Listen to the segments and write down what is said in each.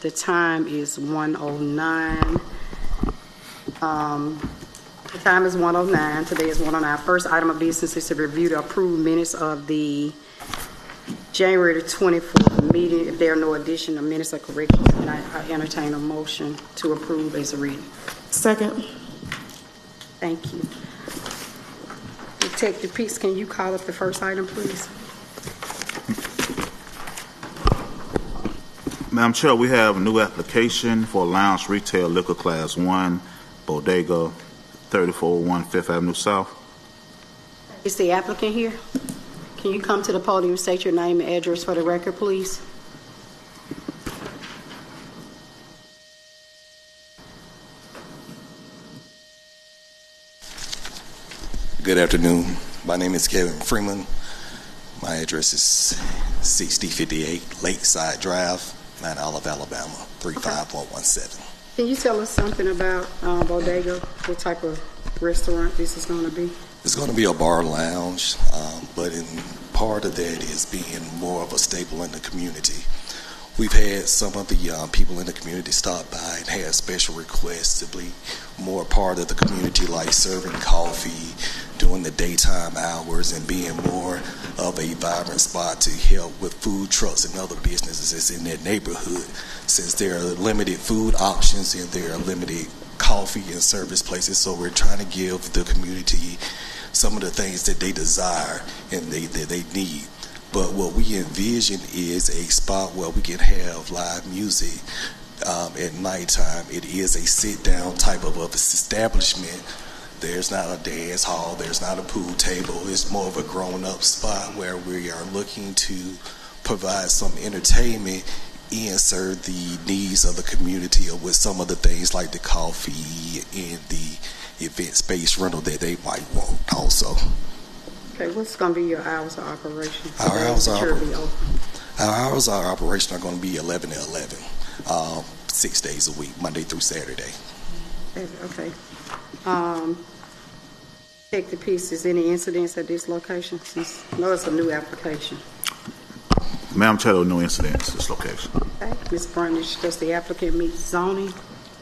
The time is 1:09. The time is 1:09. Today is 1:09. First item of business is to review the approved minutes of the January the 24th meeting. If there are no additional minutes or corrections, then I entertain a motion to approve as written. Second. Thank you. Detective Peaks, can you call up the first item, please? Madam Chair, we have a new application for lounge retail liquor class 1, Bodega, 3401 Fifth Avenue South. Is the applicant here? Can you come to the podium and state your name and address for the record, please? Good afternoon. My name is Kevin Freeman. My address is 6058 Lakeside Drive, Mount Olive, Alabama, 35117. Can you tell us something about Bodega? What type of restaurant this is going to be? It's going to be a bar lounge, but in part of that is being more of a staple in the community. We've had some of the people in the community stop by and have special requests to be more part of the community, like serving coffee during the daytime hours and being more of a vibrant spot to help with food trucks and other businesses in that neighborhood. Since there are limited food options and there are limited coffee and service places, so we're trying to give the community some of the things that they desire and that they need. But what we envision is a spot where we can have live music at nighttime. It is a sit-down type of establishment. There's not a dance hall. There's not a pool table. It's more of a grown-up spot where we are looking to provide some entertainment and serve the needs of the community with some of the things like the coffee and the event space rental that they might want also. Okay, what's going to be your hours of operation? Our hours of operation are going to be 11 to 11, 6 days a week, Monday through Saturday. Okay. Take the pieces. Any incidents at this location? No, it's a new application. Madam Chair, there are no incidents at this location. Okay. Ms. Brundage, does the applicant meet zoning?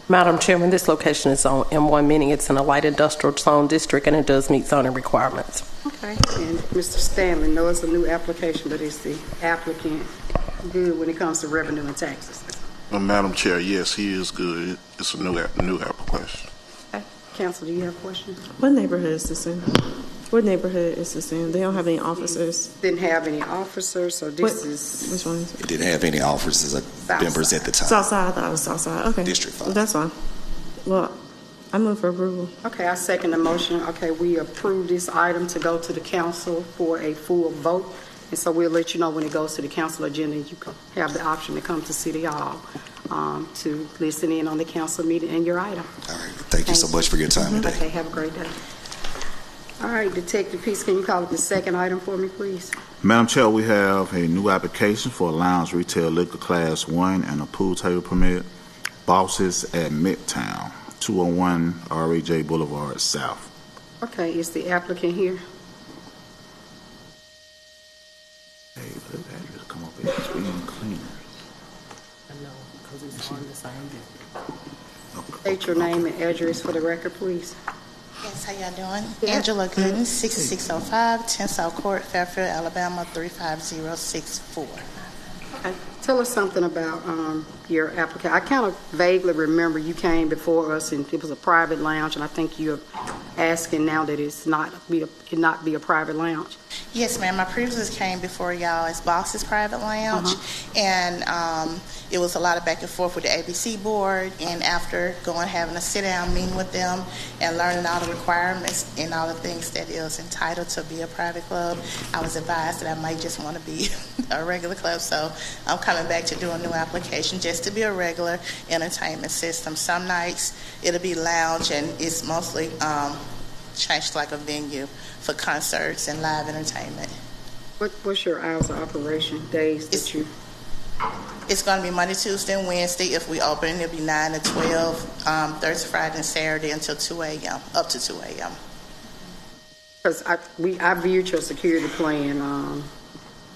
Madam Chairman, this location is on M1, meaning it's in a light industrial zone district, and it does meet zoning requirements. Okay. And Mr. Stanley, no, it's a new application, but is the applicant good when it comes to revenue and taxes? Madam Chair, yes, he is good. It's a new application. Okay. Council, do you have questions? What neighborhood is this in? What neighborhood is this in? They don't have any officers. Didn't have any officers, so this is. Which one is it? It didn't have any officers or members at the time. Southside. I thought it was Southside. Okay. District 5. That's fine. Well, I move for approval. Okay, I second the motion. Okay, we approve this item to go to the council for a full vote. And so we'll let you know when it goes to the council agenda. You can have the option to come to City Hall to listen in on the council meeting and your item. All right. Thank you so much for your time today. Okay, have a great day. All right, Detective Peace, can you call it the second item for me, please? Madam Chair, we have a new application for a lounge retail liquor class 1 and a pool table permit. Bosses at Midtown, 201 REJ Boulevard South. Okay, is the applicant here? Hey, the address come up as Green Cleaners. I know, because it's on the same day. State your name and address for the record, please. Yes, how y'all doing? Angela Gooden, 6605 10 South Court, Fairfield, Alabama, 35064. Okay. Tell us something about your application. I kind of vaguely remember you came before us and it was a private lounge, and I think you're asking now that it not be a private lounge. Yes, ma'am. I previously came before y'all as Boss's Private Lounge, and it was a lot of back and forth with the ABC board, and after having a sit-down meeting with them and learning all the requirements and all the things that is entitled to be a private club, I was advised that I might just want to be a regular club, so I'm coming back to do a new application just to be a regular entertainment system. Some nights it'll be lounge, and it's mostly changed like a venue for concerts and live entertainment. What's your hours of operation, days that you? It's going to be Monday, Tuesday, and Wednesday. If we open, it'll be 9 to 12, Thursday, Friday, and Saturday until 2 a.m., up to 2 a.m. Because I viewed your security plan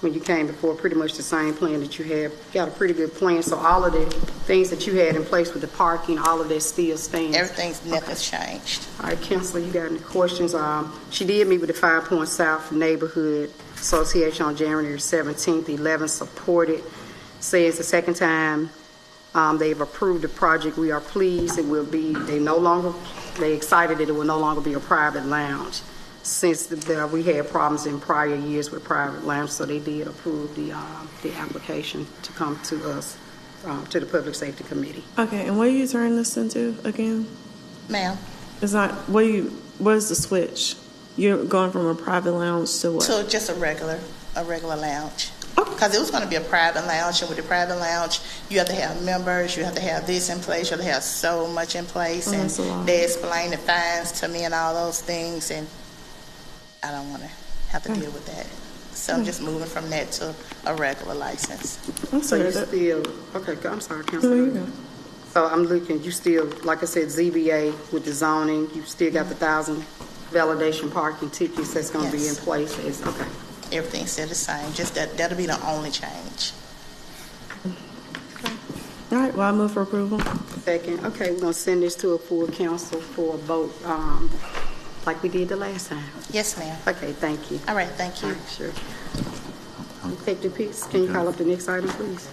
when you came before, pretty much the same plan that you had. You got a pretty good plan, so all of the things that you had in place with the parking, all of that still stands. Nothing's changed. All right, Counselor, you got any questions? She did meet with the 5 Point South Neighborhood Association on January 17th. 11 supported. Says the second time they've approved the project. We are pleased. It will be. They excited that it will no longer be a private lounge. Since we had problems in prior years with private lounges, so they did approve the application to come to us, to the Public Safety Committee. Okay, and what are you turning this into again? Ma'am, It's not, what is the switch? You're going from a private lounge to what? so just a regular lounge. Because it was going to be a private lounge, and with the private lounge, you have to have members, you have to have this in place, you have to have so much in place, Oh, and that's a lot. they explained the fines to me and all those things, and I don't want to have to deal with that. So I'm just moving from that to a regular license. I'm So you sorry. still, okay, I'm sorry, No, Counselor. you go. So I'm looking, you still, like I said, ZBA with the zoning, you still got the 1,000 validation parking tickets that's going to be in Yes. place. Okay. Everything's still the same, just that'll be the only change. All right, well, I move for approval. Second, okay, we're going to send this to a full council for a vote, like we did the last time. Yes, ma'am. Okay, thank you. All right, thank you. All right, sure. Detective Pitts, can you call up the next item, please?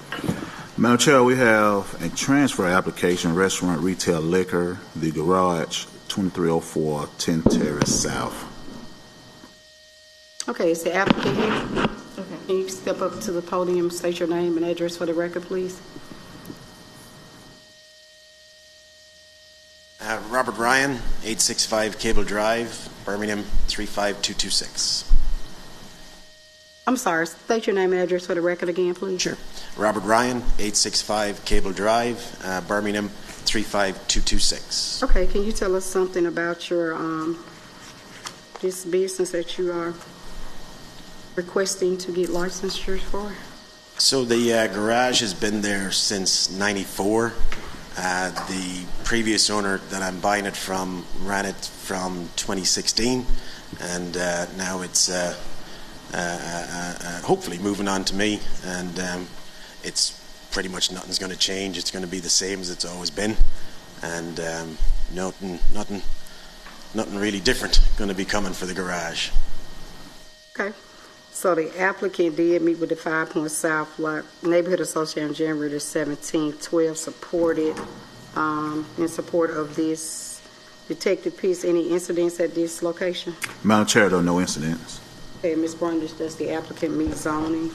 Madam Chair, we have a transfer application, restaurant retail liquor, the garage, 2304 10 Terrace South. Okay, is the applicant here? Okay. Can you step up to the podium, state your name and address for the record, please? Robert Ryan, 865 Cable Drive, Birmingham 35226. I'm sorry, state your name and address for the record again, please. Sure. Robert Ryan, 865 Cable Drive, Birmingham 35226. Okay, can you tell us something about your, this business that you are requesting to get licensure for? So the garage has been there since '94. The previous owner that I'm buying it from ran it from 2016, and now it's hopefully moving on to me, and it's pretty much nothing's going to change. It's going to be the same as it's always been, and nothing really different going to be coming for the garage. Okay. So the applicant did meet with the 5 Point South Neighborhood Association on January the 17th. 12 supported in support of this. Detective Pitts, any incidents at this location? Madam Chair, there are no incidents. Okay, Ms. Brundage, does the applicant meet zoning?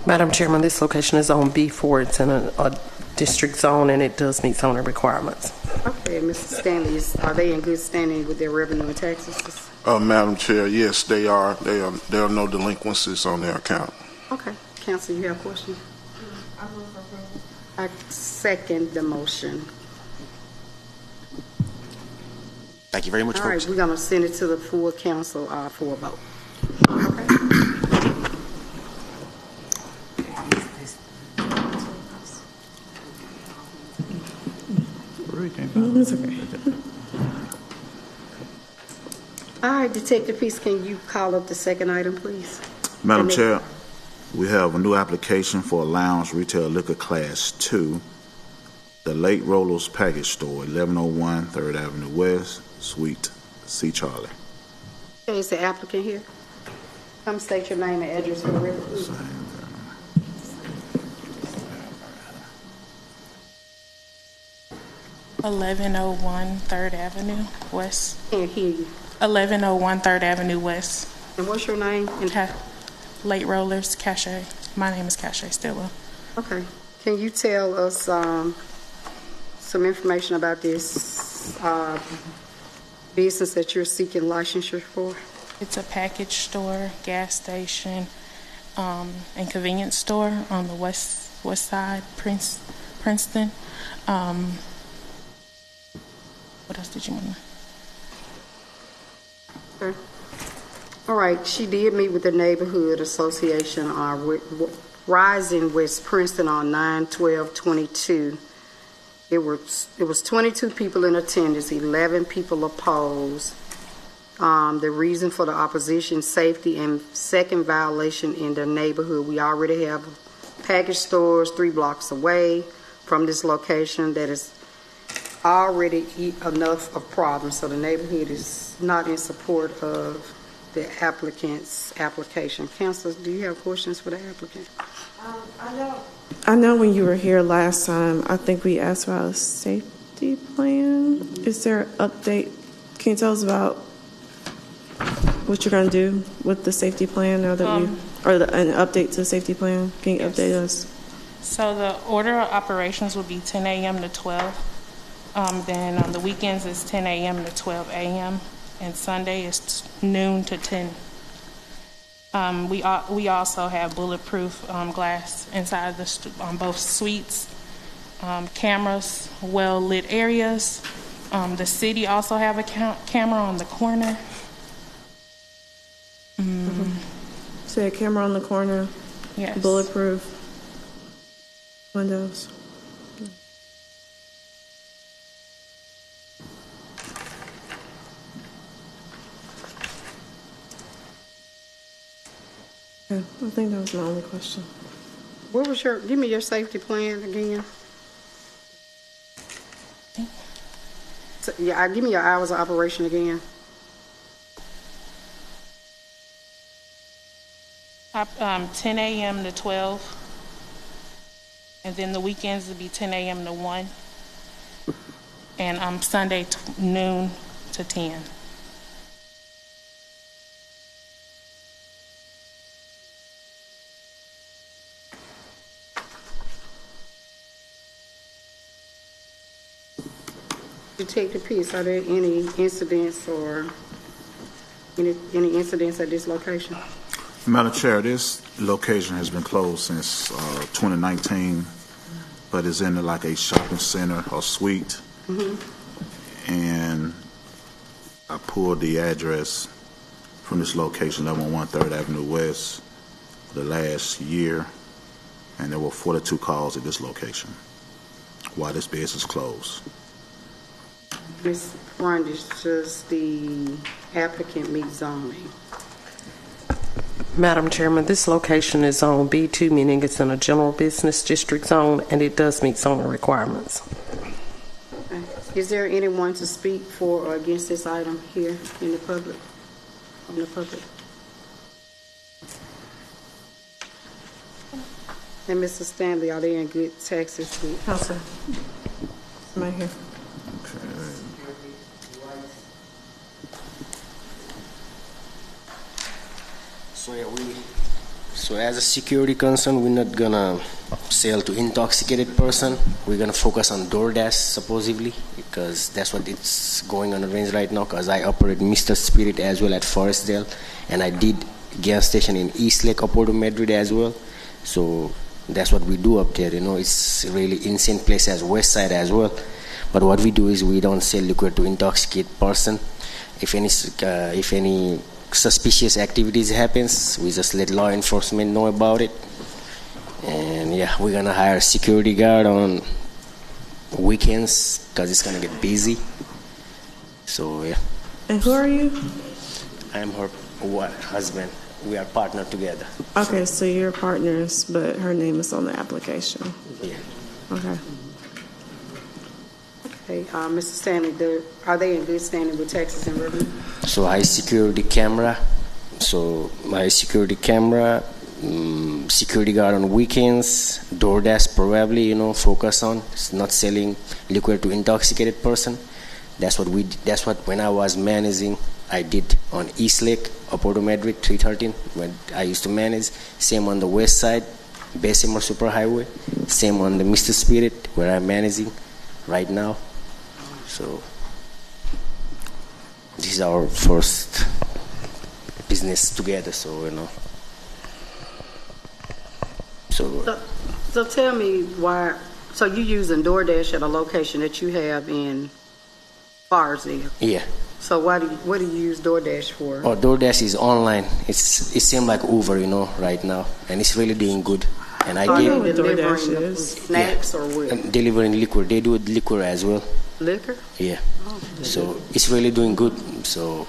Madam Chairman, this location is Zone B4. It's in a district zone, and it does meet zoning requirements. Okay, Mr. Stanley, are they in good standing with their revenue and taxes? Madam Chair, yes, they are. There are no delinquencies on their account. Okay. Counsel, you have a question? I second the motion. Thank you very much, All right, folks. we're going to send it to the full council for a vote. Okay. It's okay. All right, Detective Pitts, can you call up the second item, please? Madam And then- Chair, we have a new application for a lounge retail liquor class 2, the Late Rollers Package Store, 1101 3rd Avenue West, Suite C. Charlie. Okay, is the applicant here? Come state your name and address for the record, please. 1101 3rd Avenue West. Can't hear you. 1101 3rd Avenue West. And what's your name? And Late Rollers, Cache. My name is Cache Stilla. Okay. Can you tell us some information about this business that you're seeking licensure for? It's a package store, gas station, and convenience store on the west side, Princeton. What else did you want to know? Okay. All right. She did meet with the Neighborhood Association Rising West Princeton on 9/12/22. It was 22 people in attendance, 11 people opposed. The reason for the opposition, safety, and second violation in the neighborhood. We already have package stores 3 blocks away from this location that is already enough of problems. So the neighborhood is not in support of the applicant's application. Councilors, do you have questions for the applicant? I know when you were here last time, I think we asked about a safety plan. Is there an update? Can you tell us about what you're going to do with the safety plan now that an update to the safety plan? Can you update us? So the order of operations will be 10 a.m. to 12. Then on the weekends it's 10 a.m. to 12 a.m. and Sunday is noon to 10. We also have bulletproof glass inside on both suites, cameras, well-lit areas. The city also have a camera on the corner. So a camera on the corner, Yes. bulletproof windows. Okay, I think that was my only question. What was give me your safety plan again? So, give me your hours of operation again. 10 a.m. to 12. And then the weekends will be 10 a.m. to 1. And Sunday noon to 10. Detective Peace, are there any incidents or any incidents at this location? Madam Chair, this location has been closed since 2019, but it's in like a shopping center or suite. And I pulled the address from this location, 113 3rd Avenue West, the last year, and there were 42 calls at this location while this business is closed. Ms. Brundish, does the applicant meet zoning? Madam Chairman, this location is zone B2, meaning it's in a general business district zone, and it does meet zoning requirements. Okay. Is there anyone to speak for or against this item here in the public? From the public? And Mr. Stanley, are they in good taxes? Council. Right here. So as a security concern, we're not gonna sell to intoxicated person. We're gonna focus on DoorDash supposedly, because that's what it's going on the range right now, because I operate Mr. Spirit as well at Forestdale, and I did gas station in East Lake, Porto Madrid as well. So that's what we do up there. It's really insane place as West Side as well. But what we do is we don't sell liquor to intoxicated person. If any suspicious activities happens, we just let law enforcement know about it. And yeah, we're gonna hire a security guard on weekends because it's gonna get busy. So yeah. And who are you? I'm her husband. We are partnered together. Okay, so you're partners, but her name is on the application. Yeah. Okay. Okay, Mr. Stanley, are they in good standing with taxes and revenue? So high security camera. So my security camera, security guard on weekends, DoorDash probably, focus on. It's not selling liquor to intoxicated person. That's what when I was managing, I did on East Lake, Porto Madrid 313, when I used to manage. Same on the west side, Bessemer Superhighway. Same on the Mr. Spirit, where I'm managing right now. So this is our first business together, so So tell me why. So you using DoorDash at a location that you have in Farsdale? Yeah. So what do you use DoorDash for? Oh, DoorDash is online. It seems like Uber, right now, and it's really doing good. And I know give what DoorDash is. Snacks or what? delivering liquor. They do liquor as well. Liquor? Yeah. So it's really doing good. So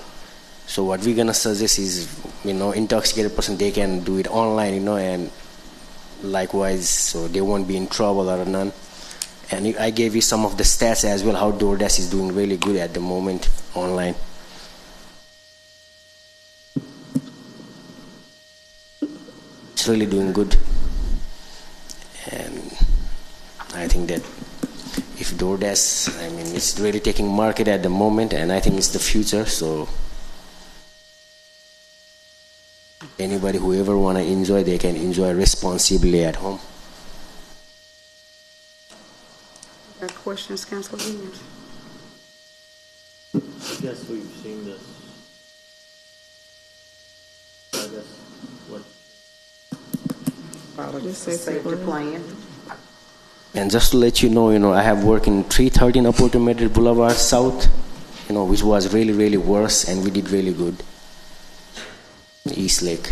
So what we're gonna suggest is, intoxicated person, they can do it online, and likewise, so they won't be in trouble or none. And I gave you some of the stats as well, how DoorDash is doing really good at the moment online. It's really doing good. And I think that if DoorDash, it's really taking market at the moment, and I think it's the future, so anybody who ever want to enjoy, they can enjoy responsibly at home. Got questions, Councilor Williams? I guess we've seen this. I guess what? Follow the safety plan. And just to let you know, I have worked in 313 Opportunity Boulevard South, which was really, really worse, and we did really good. East Lake.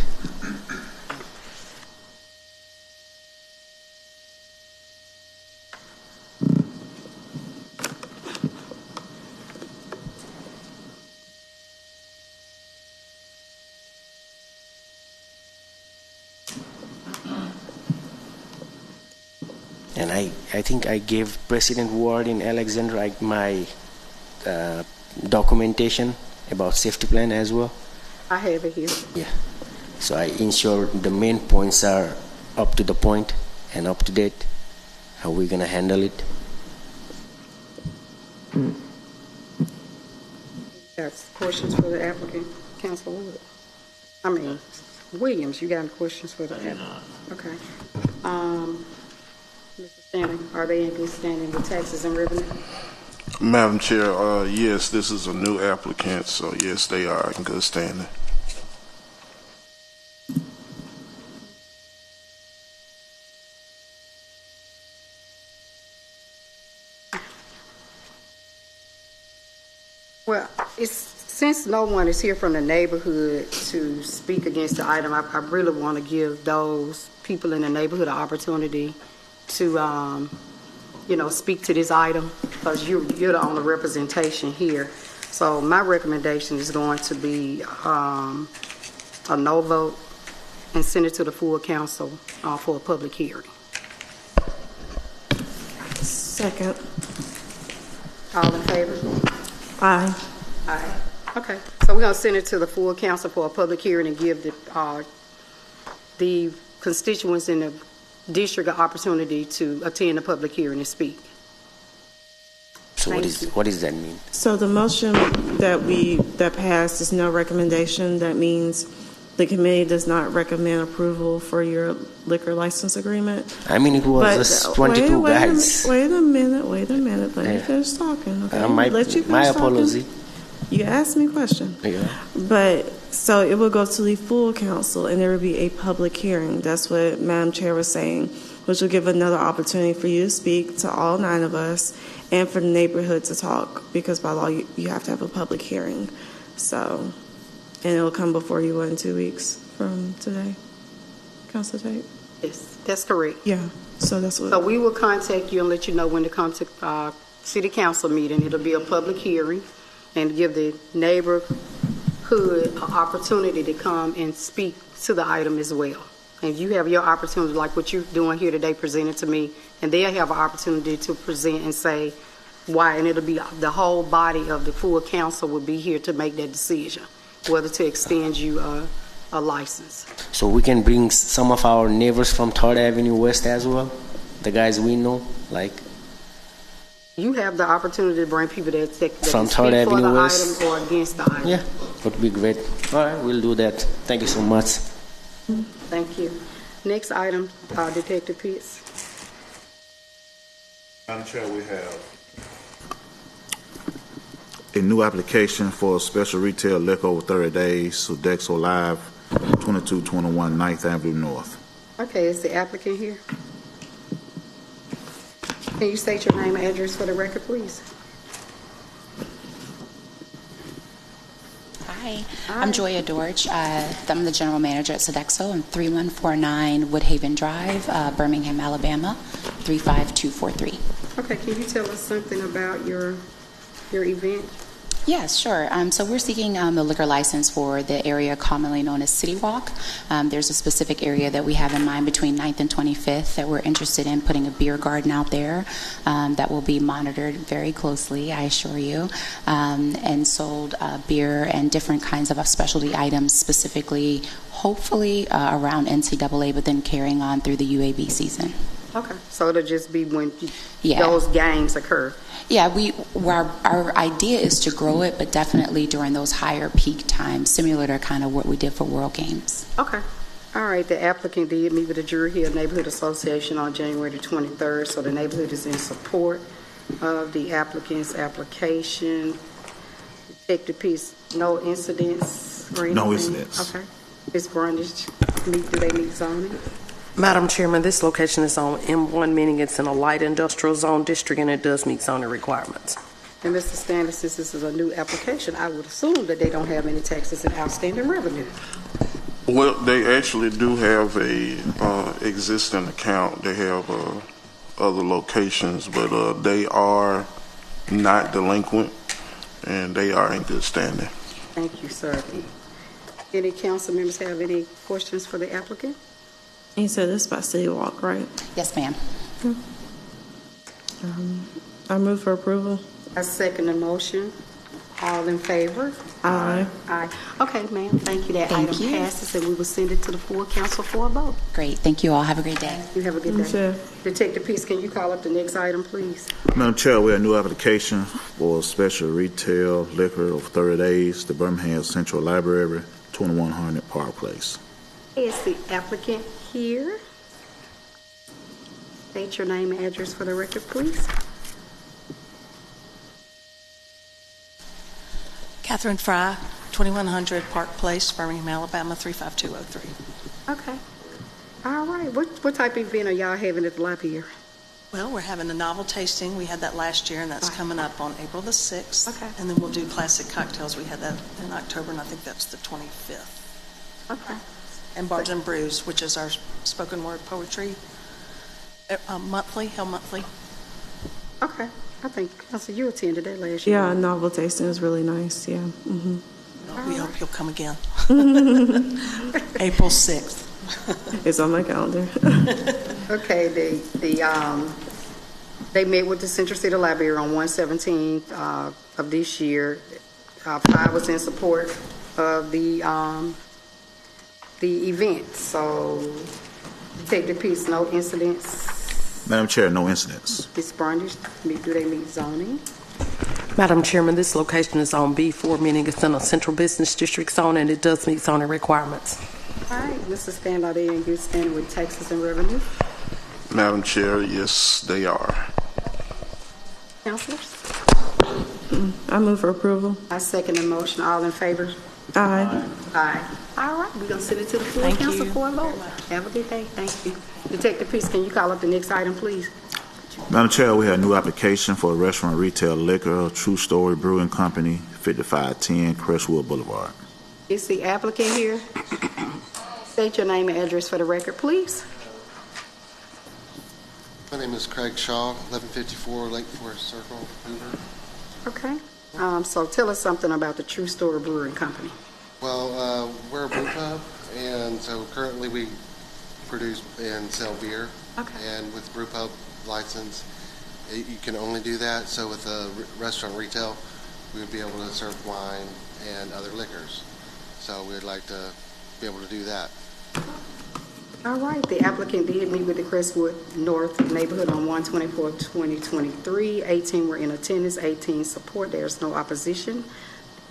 And I think I gave President Ward in Alexander my documentation about safety plan as well. I have it here. Yeah. So I ensure the main points are up to the point and up to date. How we're gonna handle it. Got questions for the applicant, Councilor Wood? Williams, you got any questions for the applicant? Okay. Mr. Stanley, are they in good standing with taxes and revenue? Madam Chair, yes, this is a new applicant, so yes, they are in good standing. Well, since no one is here from the neighborhood to speak against the item, I really want to give those people in the neighborhood an opportunity to, speak to this item, because you're the only representation here. So my recommendation is going to be a no vote and send it to the full council for a public hearing. Second. All in favor? Aye. Aye. Okay, so we're going to send it to the full council for a public hearing and give the constituents in the district an opportunity to attend the public hearing and speak. So what does that mean? So the motion that passed is no recommendation. That means the committee does not recommend approval for your liquor license agreement. It was just 22 guys. Wait a minute. Let me finish talking. Okay? My apology. Talking. You asked me a question. Yeah. But so it will go to the full council, and there will be a public hearing. That's what Madam Chair was saying, which will give another opportunity for you to speak to all 9 of us and for the neighborhood to talk, because by law you have to have a public hearing. So, and it will come before you in 2 weeks from today. Council Tate? Yes, that's correct. Yeah. So that's what. So we will contact you and let you know when to come to city council meeting. It'll be a public hearing and give the neighborhood an opportunity to come and speak to the item as well. And you have your opportunity, like what you're doing here today, presented to me, and they'll have an opportunity to present and say why, and it'll be the whole body of the full council will be here to make that decision, whether to extend you a license. So we can bring some of our neighbors from 3rd Avenue West as well, the guys we know, like. You have the opportunity to bring people that from speak 3rd for the Avenue West item or against the item. Yeah, would be great. All right, we'll do that. Thank you so much. Thank you. Next item, Detective Pitts. Madam Chair, we have a new application for a special retail liquor over 30 days, Sodexo Live, 2221 9th Avenue North. Okay, is the applicant here? Can you state your name and address for the record, please? Hi, I'm Joya Dorch. I'm the general manager at Sodexo. I'm 3149 Woodhaven Drive, Birmingham, Alabama, 35243. Okay, can you tell us something about your event? Yes, sure. So we're seeking the liquor license for the area commonly known as City Walk. There's a specific area that we have in mind between 9th and 25th that we're interested in putting a beer garden out there that will be monitored very closely, I assure you, and sold beer and different kinds of specialty items, specifically, hopefully, around NCAA, but then carrying on through the UAB season. Okay, so it'll just be when Yeah. those games occur. Yeah, our idea is to grow it, but definitely during those higher peak times, similar to kind of what we did for World Games. Okay. All right, the applicant did meet with the Drury Hill Neighborhood Association on January the 23rd, so the neighborhood is in support of the applicant's application. Take the piece, no incidents or anything? No incidents. Okay. Ms. Brundage, do they meet zoning? Madam Chairman, this location is on M1, meaning it's in a light industrial zone district, and it does meet zoning requirements. And Mr. Stanley, since this is a new application, I would assume that they don't have any taxes and outstanding revenue. Well, they actually do have a existing account. They have other locations, but they are not delinquent, and they are in good standing. Thank you, sir. Any council members have any questions for the applicant? You said this by City Walk, right? Yes, ma'am. I move for approval. I second the motion. All in favor? Aye. Aye. Okay, ma'am, thank you. That Thank item you. passes, and we will send it to the full council for a vote. Great. Thank you all. Have a great day. You have a good You day. too. Detective Peace, can you call up the next item, please? Madam Chair, we have a new application for special retail liquor of 30 days, the Birmingham Central Library, 2100 Park Place. Is the applicant here? State your name and address for the record, please. Catherine Fry, 2100 Park Place, Birmingham, Alabama, 35203. Okay. All right. What type of event are y'all having at the lab here? Well, we're having a novel tasting. We had that last year, and that's coming up on April the 6th. Okay. And then we'll do classic cocktails. We had that in October, and I think that's the 25th. Okay. And Bars and Brews, which is our spoken word poetry, monthly, held monthly. Okay. I think, Council, you attended that last year. Yeah, novel tasting is really nice. Yeah. Mm-hmm. We hope you'll come again. April 6th. It's on my calendar. Okay, they met with the Central City Library on 1/17 of this year. 5 was in support of the event. So, take the piece, no incidents. Madam Chair, no incidents. Ms. Brundage, do they meet zoning? Madam Chairman, this location is on B4, meaning it's in a central business district zone, and it does meet zoning requirements. All right, Mr. Stand, are they in good standing with taxes and revenue? Madam Chair, yes, they are. Councilors? I move for approval. I second the motion. All in favor? Aye. Aye. All right, we're going to send it to the full Thank council you for a vote. very much. Have a good day. Thank you. Detective Peace, can you call up the next item, please? Madam Chair, we have a new application for a restaurant retail liquor, True Story Brewing Company, 5510 Crestwood Boulevard. Is the applicant here? State your name and address for the record, please. My name is Craig Shaw, 1154 Lake Forest Circle, Hoover. Okay. So tell us something about the True Story Brewing Company. Well, we're a brew pub, and so currently we produce and sell beer. Okay. And with brew pub license, you can only do that. So with restaurant retail, we would be able to serve wine and other liquors. So we'd like to be able to do that. All right. The applicant did meet with the Crestwood North neighborhood on 1/24/2023. 18 were in attendance, 18 support. There's no opposition.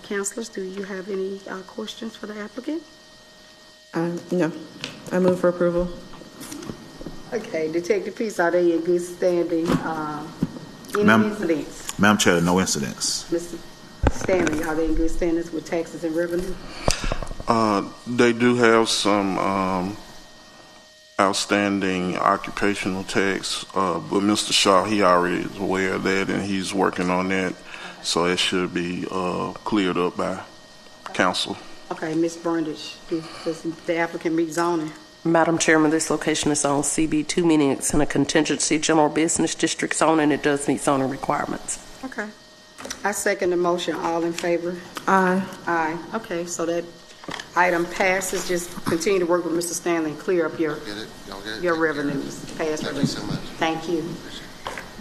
Councilors, do you have any questions for the applicant? No. I move for approval. Okay. Detective Peace, are they in good standing? Any incidents? Madam Chair, no incidents. Mr. Stanley, are they in good standings with taxes and revenue? They do have some outstanding occupational tax, but Mr. Shaw, he already is aware of that, and he's working on that, so it should be cleared up by council. Okay, Ms. Brundage, does the applicant meet zoning? Madam Chairman, this location is on CB2, meaning it's in a contingency general business district zone, and it does meet zoning requirements. Okay. I second the motion. All in favor? Aye. Aye. Okay, so that item passes. Just continue to work with Mr. Stanley and clear up your Get it? Y'all get it? your Take care. revenues. Past Thank you so much. Thank you.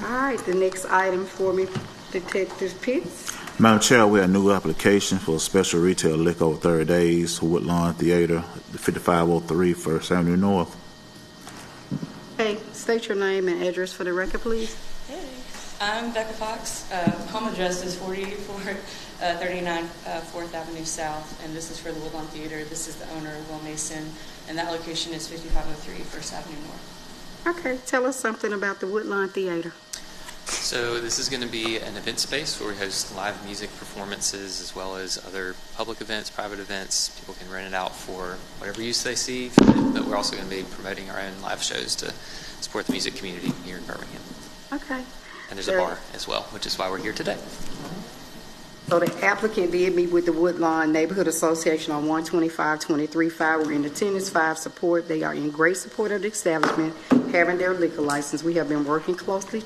All right, the next item for me, Detective Pitts. Madam Chair, we have a new application for a special retail liquor over 30 days for Woodlawn Theater, 5503 First Avenue North. Hey, state your name and address for the record, please. Hey, I'm Becca Fox. Home address is 4439 4th Avenue South, and this is for the Woodlawn Theater. This is the owner, Will Mason, and that location is 5503 First Avenue North. Okay, tell us something about the Woodlawn Theater. So this is going to be an event space where we host live music performances as well as other public events, private events. People can rent it out for whatever use they see, but we're also going to be promoting our own live shows to support the music community here in Birmingham. Okay. And there's a bar as well, which is why we're here today. So the applicant did meet with the Woodlawn Neighborhood Association on 125-23-5. We're in attendance, 5 support. They are in great support of the establishment, having their liquor license. We have been working closely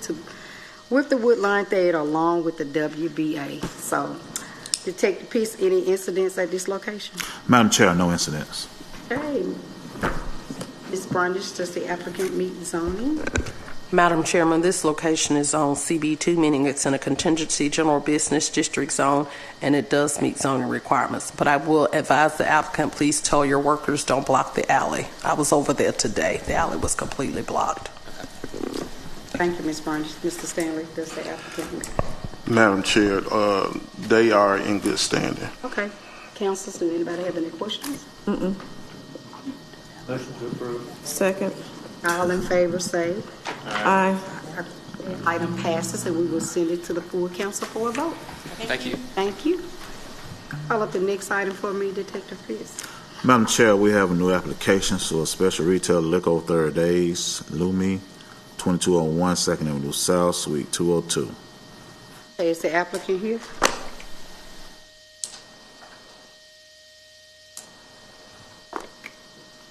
with the Woodlawn Theater along with the WBA. So, Detective Peace, any incidents at this location? Madam Chair, no incidents. Okay. Ms. Brundage, does the applicant meet zoning? Madam Chairman, this location is on CB2, meaning it's in a contingency general business district zone, and it does meet zoning requirements. But I will advise the applicant, please tell your workers don't block the alley. I was over there today. The alley was completely blocked. Thank you, Ms. Brundage. Mr. Stanley, does the applicant? Madam Chair, they are in good standing. Okay. Councilors, do anybody have any questions? Motion to approve. Second. All in favor, say Aye. Item passes, and we will send it to the full council for a vote. Thank you. Thank you. Call up the next item for me, Detective Pierce. Madam Chair, we have a new application for a special retail liquor over 30 days, Lumi, 2201 2nd Avenue South, Suite 202. Okay, is the applicant here?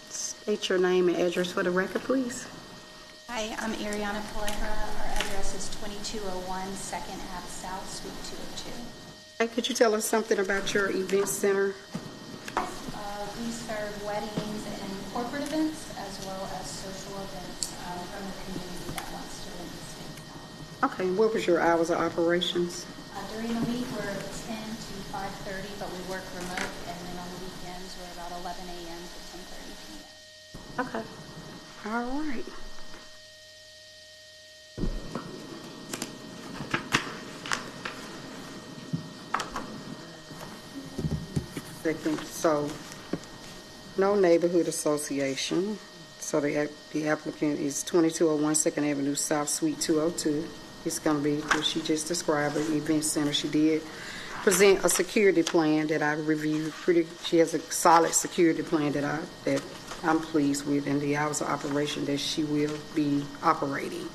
State your name and address for the record, please. Hi, I'm Ariana Pellegra. Our address is 2201 2nd Ave South, Suite 202. Hey, could you tell us something about your event center? We serve weddings and corporate events as well as social events from the community that wants to rent the space out. Okay, what was your hours of operations? During the week, we're 10 to 5:30, but we work remote, and then on the weekends, we're about 11 a.m. to 10:30 p.m. Okay. All right. Second, so no neighborhood association. So the applicant is 2201 2nd Avenue South, Suite 202. It's going to be what she just described, an event center. She did present a security plan that I reviewed. She has a solid security plan that I'm pleased with, and the hours of operation that she will be operating.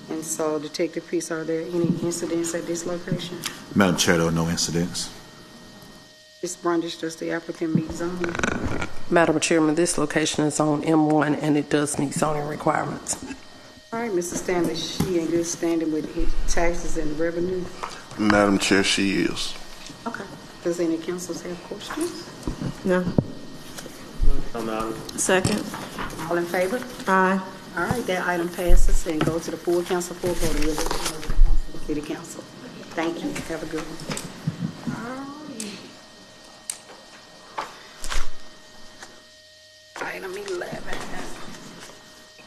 And so, Detective Peace, are there any incidents at this location? Madam Chair, there are no incidents. Ms. Brundage, does the applicant meet zoning? Madam Chairman, this location is on M1, and it does meet zoning requirements. All right, Mr. Stanley, she in good standing with taxes and revenue? Madam Chair, she is. Okay. Does any councilors have questions? No. I'm out. Second. All in favor? Aye. All right, that item passes and go to the full council for a vote of the city council. Thank you. Have a good one. All right. Item 11.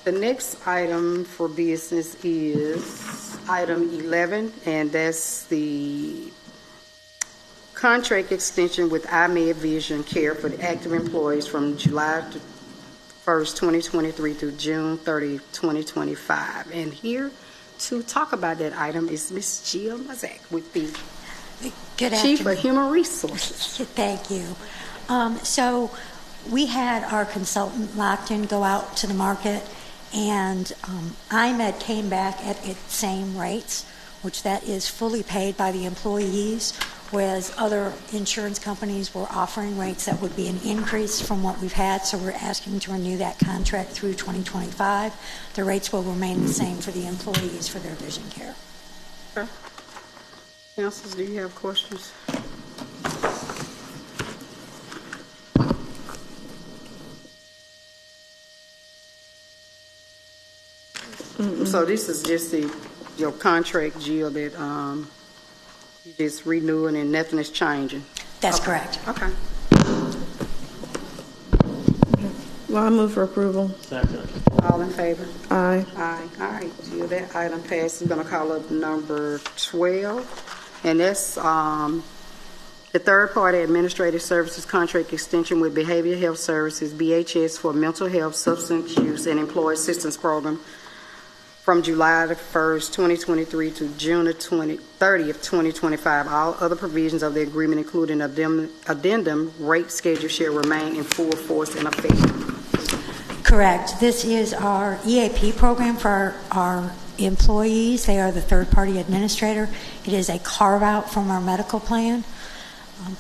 The next item for business is item 11, and that's the contract extension with iMed Vision Care for the active employees from July 1st, 2023 through June 30, 2025. And here to talk about that item is Ms. Jill Mazak with the Chief of Human Resources. Thank you. So we had our consultant Lockton go out to the market, and iMed came back at its same rates, which that is fully paid by the employees, whereas other insurance companies were offering rates that would be an increase from what we've had. So we're asking to renew that contract through 2025. The rates will remain the same for the employees for their vision care. Sure. Councilors, do you have questions? So this is just your contract, Jill, that you just renewing and nothing is changing? That's correct. Okay. Well, I move for approval. Second. All in favor? Aye. Aye. All right, Jill, that item passes. I'm going to call up number 12, and that's the third-party administrative services contract extension with Behavioral Health Services, BHS, for mental health, substance use, and employee assistance program from July the 1st, 2023 to June the 30th, 2025. All other provisions of the agreement, including addendum rate schedule, shall remain in full force and effect. Correct. This is our EAP program for our employees. They are the third-party administrator. It is a carve-out from our medical plan.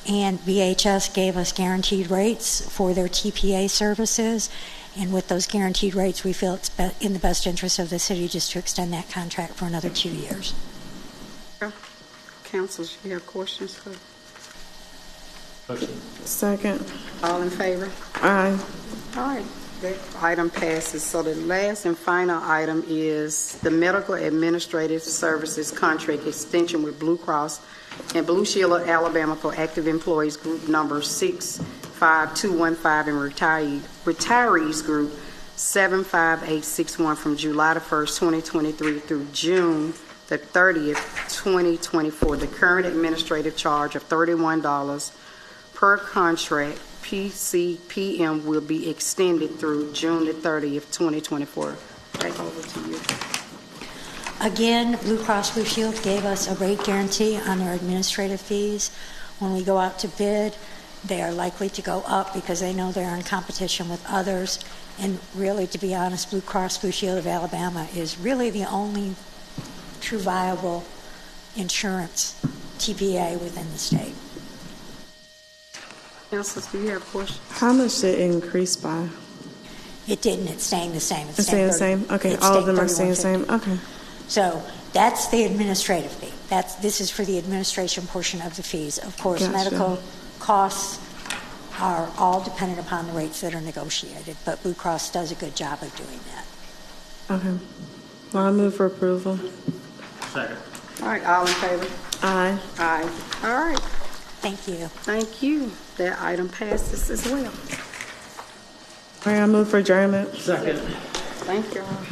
And VHS gave us guaranteed rates for their TPA services. And with those guaranteed rates, we feel it's in the best interest of the city just to extend that contract for another 2 years. Councilors, you have questions for? Motion. Second. All in favor? Aye. All right, that item passes. So the last and final item is the medical administrative services contract extension with Blue Cross and Blue Shield of Alabama for active employees, group number 65215, and retirees group 75861 from July the 1st, 2023 through June the 30th, 2024. The current administrative charge of $31 per contract PCPM will be extended through June the 30th, 2024. Back over to you. Again, Blue Cross Blue Shield gave us a rate guarantee on their administrative fees. When we go out to bid, they are likely to go up because they know they're in competition with others. And really, to be honest, Blue Cross Blue Shield of Alabama is really the only true viable insurance TPA within the state. Councilors, do you have questions? How much did it increase by? It didn't. It's staying the same. It's staying the same? Okay, all of them are staying the same? Okay. So that's the administrative fee. This is for the administration portion of the fees. Of course, Gotcha. medical costs are all dependent upon the rates that are negotiated, but Blue Cross does a good job of doing that. Okay. Well, I move for approval. Second. All right, all in favor? Aye. Aye. All right. Thank you. Thank you. That item passes as well. All right, I move for adjournment. Second. Thank you all.